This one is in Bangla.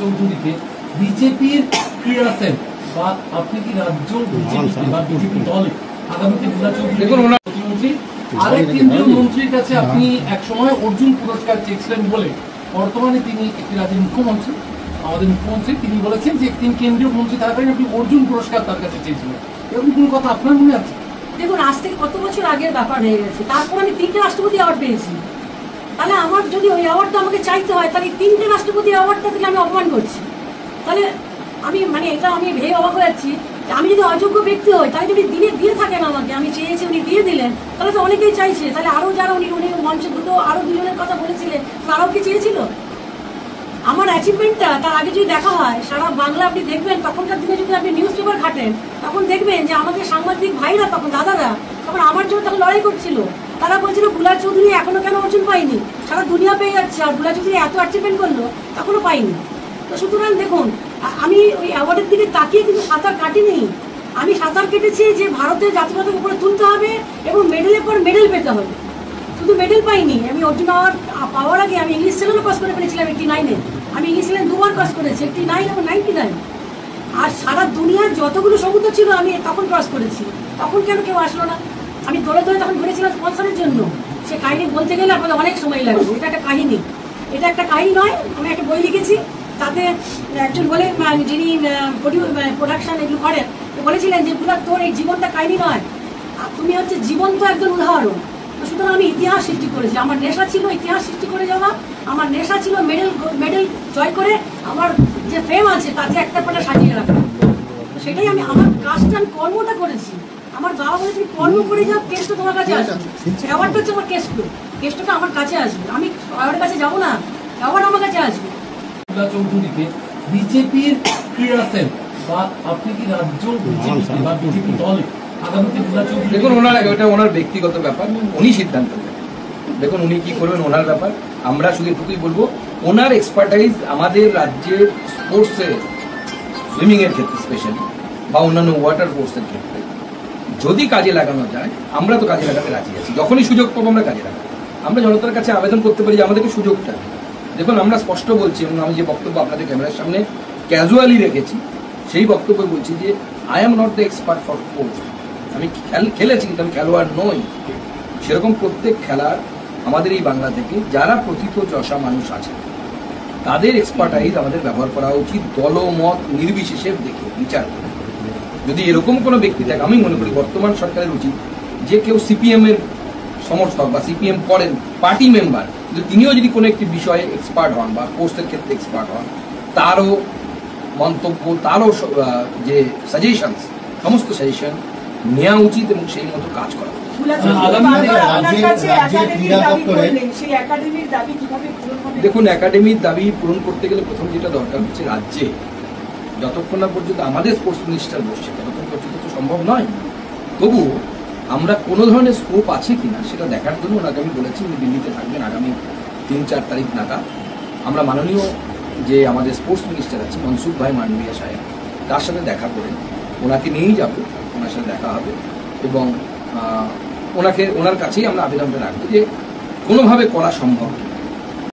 চৌধুরীকে বিজেপির ক্রীড়া সেল বা আপনি কি রাজ্য বিজেপি বা বিজেপি দলে আগামীতে বুলা চৌধুরী প্রতিমন্ত্রী আরেক কেন্দ্রীয় মন্ত্রীর কাছে আপনি এক সময় অর্জুন পুরস্কার চেয়েছিলেন বলে বর্তমানে তিনি একটি রাজ্যের মুখ্যমন্ত্রী, আমাদের মুখ্যমন্ত্রী, তিনি বলেছেন যে তিনি কেন্দ্রীয় মন্ত্রী থাকাকালীন আপনি অর্জুন পুরস্কার তার কাছে চেয়েছিলেন। এরকম কোনো কথা আপনার মনে আছে? দেখুন, আজ থেকে কত বছর আগের ব্যাপার হয়ে গেছে। তারপর আমি 3টে রাষ্ট্রপতি অ্যাওয়ার্ড পেয়েছি। তাহলে আমার যদি ওই অ্যাওয়ার্ডটা আমাকে চাইতে হয়, তাহলে 3টে রাষ্ট্রপতি অ্যাওয়ার্ডটা থেকে আমি অপমান করছি। তাহলে আমি এটা আমি ভেবে অবাক হয়ে যাচ্ছি। আমি যদি অযোগ্য ব্যক্তি হই, তাহলে যদি দিয়ে থাকেন আমাকে, আমি চেয়েছি উনি দিয়ে দিলেন, তাহলে তো অনেকেই চাইছে। তাহলে আরো যারা উনি মঞ্চে আরো দুজনের কথা বলেছিলেন, তারাও কি চেয়েছিল? আমার অ্যাচিভমেন্টটা তার আগে যদি দেখা হয়, সারা বাংলা আপনি দেখবেন, তখনকার দিনে যদি আপনি নিউজ পেপার ঘাটেন, তখন দেখবেন যে আমাদের সাংবাদিক ভাইরা, তখন দাদারা, তখন আমার জন্য তখন লড়াই করছিল। তারা বলছিল বুলা চৌধুরী এখনো কেন অর্জুন পাইনি, সারা দুনিয়া পেয়ে যাচ্ছে, আর বুলা চৌধুরী এত অ্যাচিভমেন্ট করলো তখনও পাইনি। তো সুতরাং দেখুন, আমি ওই অ্যাওয়ার্ডের দিকে তাকিয়ে কিন্তু সাঁতার কাটিনি। আমি সাঁতার কেটেছি যে ভারতের জাতীয়তার উপরে তুলতে হবে এবং মেডেলের পর মেডেল পেতে হবে। শুধু মেডেল পাইনি, আমি অর্জুন অ্যাওয়ার্ড পাওয়ার আগে আমি ইংলিশ চ্যানেলও পাস করে ফেলেছিলাম 89-এ। আমি ইংলিশ চ্যানেল 2বার পাস করেছি, 89 এবং 99। আর সারা দুনিয়ার যতগুলো সমুদ্র ছিল আমি তখন ক্রস করেছি। তখন কেন কেউ আসলো না? আমি ধরে তখন ঘুরেছিলাম স্পন্সরের জন্য। সে কাহিনী বলতে গেলে আপনাদের অনেক সময় লাগবে। এটা একটা কাহিনী, এটা একটা কাহিনী নয়। আমি একটা বই লিখেছি, তাতে একজন বলে, যিনি প্রোডাকশন এগুলো করেন, বলেছিলেন যে পুরো তোর এই জীবনটা কাহিনী নয়, তুমি হচ্ছে জীবন্ত একজন উদাহরণ। সুতরাং আমি ইতিহাস সৃষ্টি করেছি। আমার নেশা ছিল ইতিহাস সৃষ্টি করে যাওয়া, আমার নেশা ছিল মেডেল জয় করে আমার যে ফেম আছে তাতে একটা পাটা সাজিয়ে রাখা। সেটাই আমি আমার কাজটা, আমি কর্মটা করেছি। আমার বাবা বলে তুমি কর্ম করে যাও, কেষ্ট তোমার কাছে আসবে। অ্যাওয়ার্ডটা হচ্ছে আমার কেষ্টটা আমার কাছে আসবে। আমি অ্যাওয়ার্ডের কাছে যাবো না, অ্যাওয়ার্ড আমার কাছে আসবে। বুলা চৌধুরীকে বিজেপির ক্রীড়া সেল বা আপনি কি রাজ্য বিজেপি বা বিজেপি দলে আগামীতে বুলা চৌধুরী, দেখুন ওটা ওনার ব্যক্তিগত ব্যাপার, উনি সিদ্ধান্ত নেবেন। দেখুন উনি কি করবেন ওনার ব্যাপার। আমরা শুধু এটুকুই বলবো, ওনার এক্সপার্টাইজ আমাদের রাজ্যের স্পোর্টসে, সুইমিং এর ক্ষেত্রে স্পেশালি, বা অন্যান্য ওয়াটার স্পোর্টসের ক্ষেত্রে যদি কাজে লাগানো যায়, আমরা তো কাজে লাগাতে রাজি আছি। যখনই সুযোগ পাবো আমরা কাজে লাগাবো। আমরা জনতার কাছে আবেদন করতে পারি যে আমাদেরকে সুযোগটা। দেখুন আমরা স্পষ্ট বলছি, এবং আমি যে বক্তব্য আপনাদের ক্যামেরার সামনে ক্যাজুয়ালি রেখেছি, সেই বক্তব্য বলছি যে I am not the expert for sports. আমি খেলেছি কিন্তু আমি খেলোয়াড় নই। সেরকম প্রত্যেক খেলার আমাদের এই বাংলা থেকে যারা প্রথিত যশা মানুষ আছে, তাদের এক্সপার্টাইজ আমাদের ব্যবহার করা উচিত, দলমত নির্বিশেষে দেখে বিচার করে। যদি এরকম কোনো ব্যক্তি থাকে, আমি মনে করি বর্তমান সরকারের উচিত যে কেউ সিপিএম এর সমর্থক বা সিপিএম করেন, পার্টি মেম্বার, কিন্তু তিনিও যদি কোনো একটি বিষয়ে এক্সপার্ট হন বা কোর্সের ক্ষেত্রে এক্সপার্ট হন, তারও মন্তব্য, তারও যে সাজেশনস, সমস্ত সাজেশন নেওয়া উচিত এবং সেই মতো কাজ করা উচিত। দেখুন একাডেমির দাবি পূরণ করতে গেলে প্রথম যেটা দরকার হচ্ছে, রাজ্যে যতক্ষণ না পর্যন্ত আমাদের স্পোর্টস মিনিস্টার বসছে ততক্ষণ পর্যন্ত তো সম্ভব নয়। তবুও আমরা কোনো ধরনের স্কোপ আছে কিনা সেটা দেখার জন্য ওনাকে আমি বলেছি, উনি দিল্লিতে থাকবেন আগামী 3-4 তারিখ নাগাদ। আমরা মাননীয় যে আমাদের স্পোর্টস মিনিস্টার আছে মনসুখ ভাই মান্ডভিয়া সাহেব, তার সাথে দেখা করেন, ওনাকে নিয়েই যাব, ওনার সাথে দেখা হবে এবং ওনার কাছেই আমরা আবেদনটা রাখবো যে কোনোভাবে করা সম্ভব।